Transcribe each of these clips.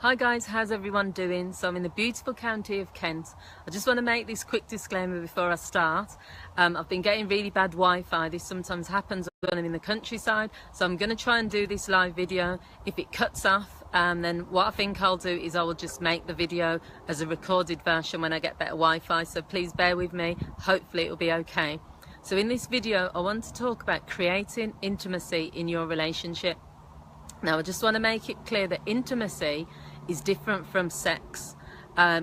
Hi guys, how's everyone doing? So I'm in the beautiful county of Kent. I just want to make this quick disclaimer before I start. I've been getting really bad Wi-Fi. This sometimes happens when I'm in the countryside, so I'm going to try and do this live video. If it cuts off, then what I think I'll do is I will just make the video as a recorded version when I get better Wi-Fi, so please bear with me. Hopefully it'll be okay. So in this video I want to talk about creating intimacy in your relationship. Now I just want to make it clear that intimacy is different from sex.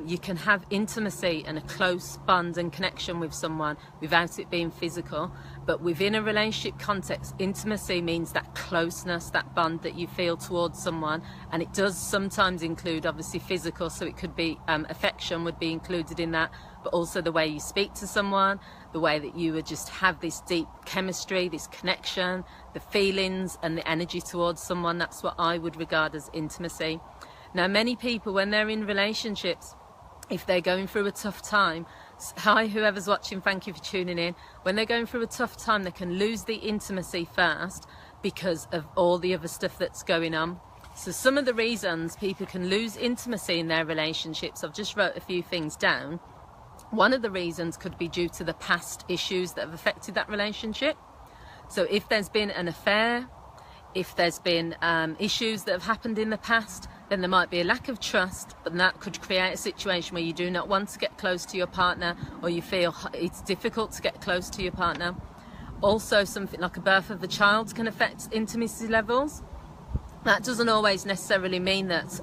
You can have intimacy and a close bond and connection with someone without it being physical, but within a relationship context, intimacy means that closeness, that bond that you feel towards someone, and it does sometimes include obviously physical, so it could be affection would be included in that, but also the way you speak to someone, the way that you would just have this deep chemistry, this connection, the feelings and the energy towards someone. That's what I would regard as intimacy. Now, many people, when they're in relationships, if they're going through a tough time, hi, whoever's watching, thank you for tuning in. When they're going through a tough time, they can lose the intimacy first because of all the other stuff that's going on. So some of the reasons people can lose intimacy in their relationships, I've just wrote a few things down. One of the reasons could be due to the past issues that have affected that relationship. So if there's been an affair, if there's been issues that have happened in the past, then there might be a lack of trust, but that could create a situation where you do not want to get close to your partner, or you feel it's difficult to get close to your partner. Also, something like a birth of a child can affect intimacy levels. That doesn't always necessarily mean that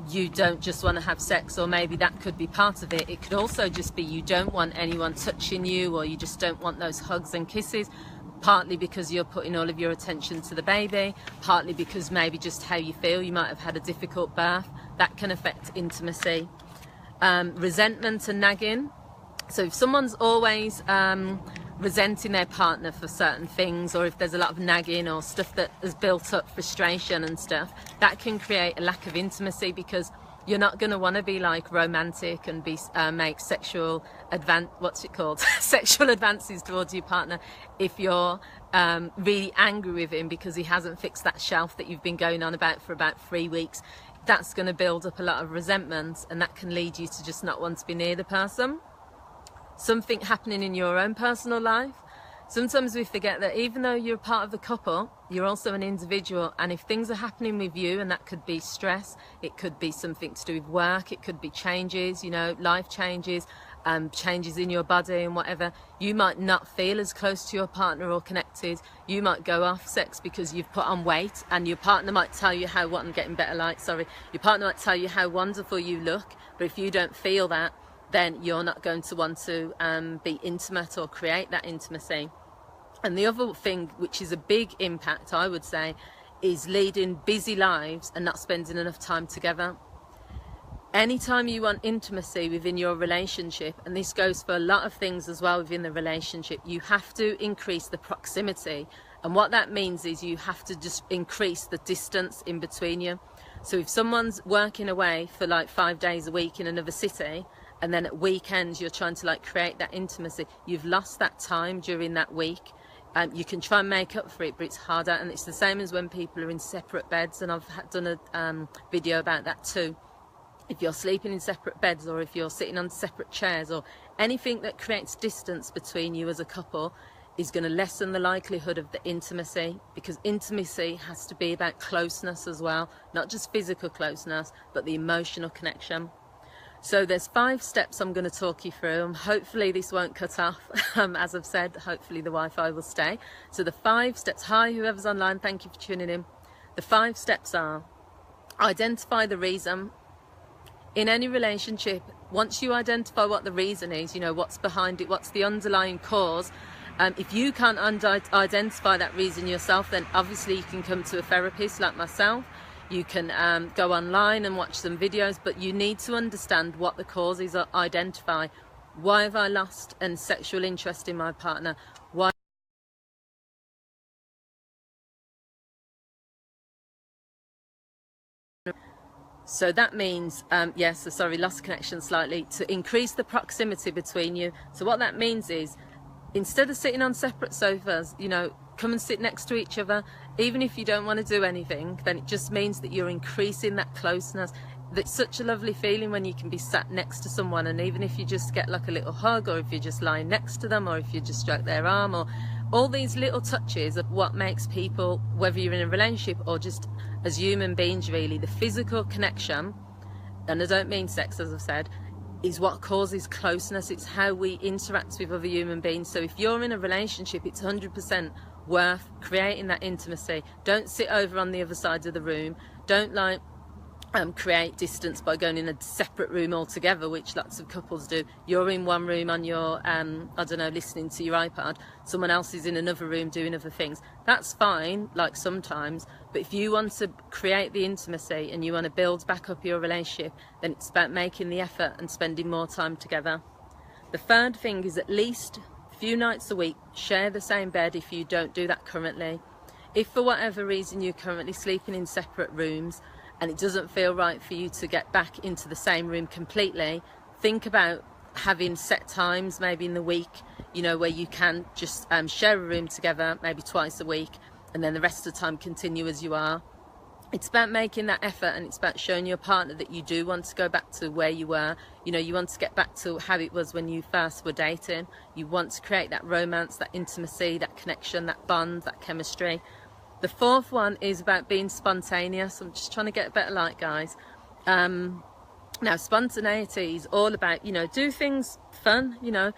you don't just want to have sex, or maybe that could be part of it. It could also just be you don't want anyone touching you, or you just don't want those hugs and kisses, partly because you're putting all of your attention to the baby, partly because maybe just how you feel, you might have had a difficult birth. That can affect intimacy. Resentment and nagging. So if someone's always resenting their partner for certain things, or if there's a lot of nagging or stuff that has built up frustration and stuff, that can create a lack of intimacy, because you're not going to want to be like romantic and be make sexual sexual advances towards your partner if you're really angry with him because he hasn't fixed that shelf that you've been going on about for about 3 weeks. That's going to build up a lot of resentment, and that can lead you to just not want to be near the person. Something happening in your own personal life. Sometimes we forget that even though you're part of the couple, you're also an individual, and if things are happening with you, and that could be stress, it could be something to do with work, it could be changes, you know, life changes, changes in your body and whatever, you might not feel as close to your partner or connected. You might go off sex because you've put on weight, and your partner might tell you how, what I'm getting better light, sorry, your partner might tell you how wonderful you look, but if you don't feel that, then you're not going to want to be intimate or create that intimacy. And the other thing, which is a big impact, I would say, is leading busy lives and not spending enough time together. Anytime you want intimacy within your relationship, and this goes for a lot of things as well within the relationship, you have to increase the proximity. And what that means is you have to just increase the distance in between you. So if someone's working away for like 5 days a week in another city, and then at weekends you're trying to like create that intimacy, you've lost that time during that week. You can try and make up for it, but it's harder. And it's the same as when people are in separate beds, and I've done a video about that too. If you're sleeping in separate beds, or if you're sitting on separate chairs, or anything that creates distance between you as a couple, is going to lessen the likelihood of the intimacy, because intimacy has to be about closeness as well, not just physical closeness, but the emotional connection. So there's 5 steps I'm going to talk you through, and hopefully this won't cut off. As I've said, hopefully the Wi-Fi will stay. So the 5 steps, hi whoever's online, thank you for tuning in. The 5 steps are: identify the reason. In any relationship, once you identify what the reason is, you know, what's behind it, what's the underlying cause, if you can't identify that reason yourself, then obviously you can come to a therapist like myself. You can go online and watch some videos, but you need to understand what the cause is. Identify, why have I lost sexual interest in my partner? Why? So that means, yes, so sorry, lost connection slightly, to increase the proximity between you. So what that means is, instead of sitting on separate sofas, you know, come and sit next to each other. Even if you don't want to do anything, then it just means that you're increasing that closeness. It's such a lovely feeling when you can be sat next to someone, and even if you just get like a little hug, or if you're just lying next to them, or if you just stroke their arm, or all these little touches of what makes people, whether you're in a relationship or just as human beings really, the physical connection, and I don't mean sex as I've said, is what causes closeness. It's how we interact with other human beings. So if you're in a relationship, it's 100% worth creating that intimacy. Don't sit over on the other side of the room. Don't like create distance by going in a separate room altogether, which lots of couples do. You're in one room on your I don't know, listening to your iPad, someone else is in another room doing other things. That's fine, like sometimes, but if you want to create the intimacy and you want to build back up your relationship, then it's about making the effort and spending more time together. The third thing is at least a few nights a week share the same bed if you don't do that currently. If for whatever reason you're currently sleeping in separate rooms and it doesn't feel right for you to get back into the same room completely, think about having set times maybe in the week, you know, where you can just share a room together maybe twice a week, and then the rest of the time continue as you are. It's about making that effort, and it's about showing your partner that you do want to go back to where you were. You know, you want to get back to how it was when you first were dating. You want to create that romance, that intimacy, that connection, that bond, that chemistry. The fourth one is about being spontaneous. I'm just trying to get a better light, guys. Now, spontaneity is all about, you know, do things fun, you know,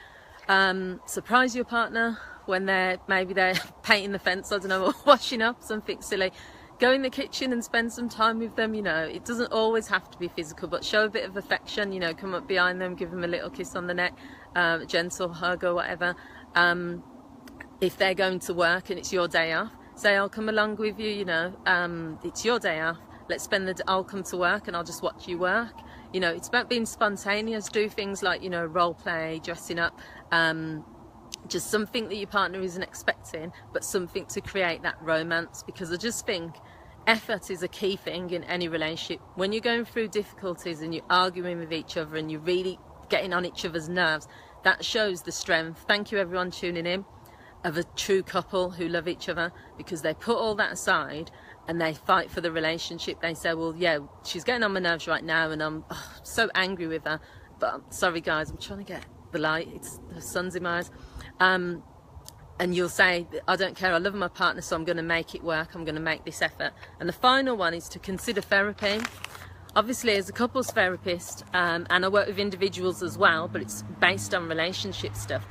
surprise your partner when maybe they're painting the fence, I don't know, or washing up, something silly. Go in the kitchen and spend some time with them, you know. It doesn't always have to be physical, but show a bit of affection, you know, come up behind them, give them a little kiss on the neck, a gentle hug or whatever. If they're going to work and it's your day off, say, I'll come along with you, you know, it's your day off, let's spend the day, I'll come to work and I'll just watch you work. You know, it's about being spontaneous. Do things like, you know, role play, dressing up, just something that your partner isn't expecting, but something to create that romance. Because I just think effort is a key thing in any relationship. When you're going through difficulties and you're arguing with each other and you're really getting on each other's nerves, that shows the strength. Thank you everyone tuning in, of a true couple who love each other, because they put all that aside and they fight for the relationship. They say, well, yeah, she's getting on my nerves right now and I'm so angry with her, but I'm sorry guys, I'm trying to get the light, it's the sun's in my eyes. And you'll say, I don't care, I love my partner, so I'm going to make it work, I'm going to make this effort. And the final one is to consider therapy. Obviously, as a couples therapist, and I work with individuals as well, but it's based on relationship stuff,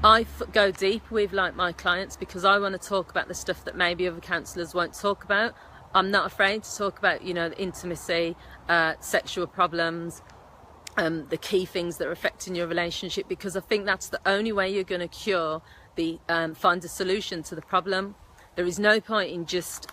I go deep with like my clients because I want to talk about the stuff that maybe other counsellors won't talk about. I'm not afraid to talk about, you know, intimacy, sexual problems, the key things that are affecting your relationship, because I think that's the only way you're going to find a solution to the problem. There is no point in just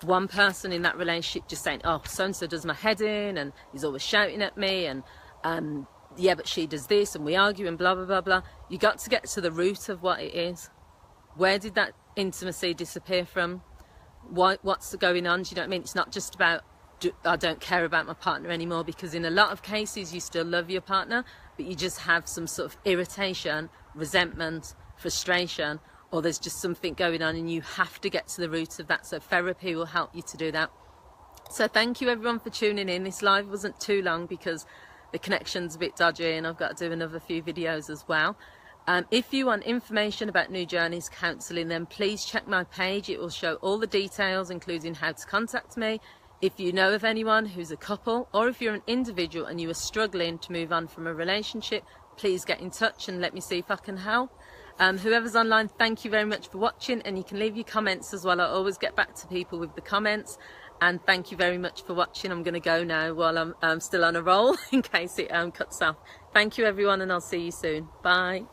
one person in that relationship just saying, oh, so-and-so does my head in and he's always shouting at me, and yeah, but she does this, and we argue and blah, blah, blah, blah. You got to get to the root of what it is. Where did that intimacy disappear from? What's going on? Do you know what I mean? It's not just about, I don't care about my partner anymore, because in a lot of cases you still love your partner, but you just have some sort of irritation, resentment, frustration, or there's just something going on and you have to get to the root of that. So therapy will help you to do that. So thank you everyone for tuning in. This live wasn't too long because the connection's a bit dodgy and I've got to do another few videos as well. If you want information about New Journeys Counselling, then please check my page. It will show all the details, including how to contact me. If you know of anyone who's a couple, or if you're an individual and you are struggling to move on from a relationship, please get in touch and let me see if I can help. Whoever's online, thank you very much for watching, and you can leave your comments as well. I always get back to people with the comments. And thank you very much for watching. I'm going to go now while I'm still on a roll in case it cuts off. Thank you everyone, and I'll see you soon. Bye.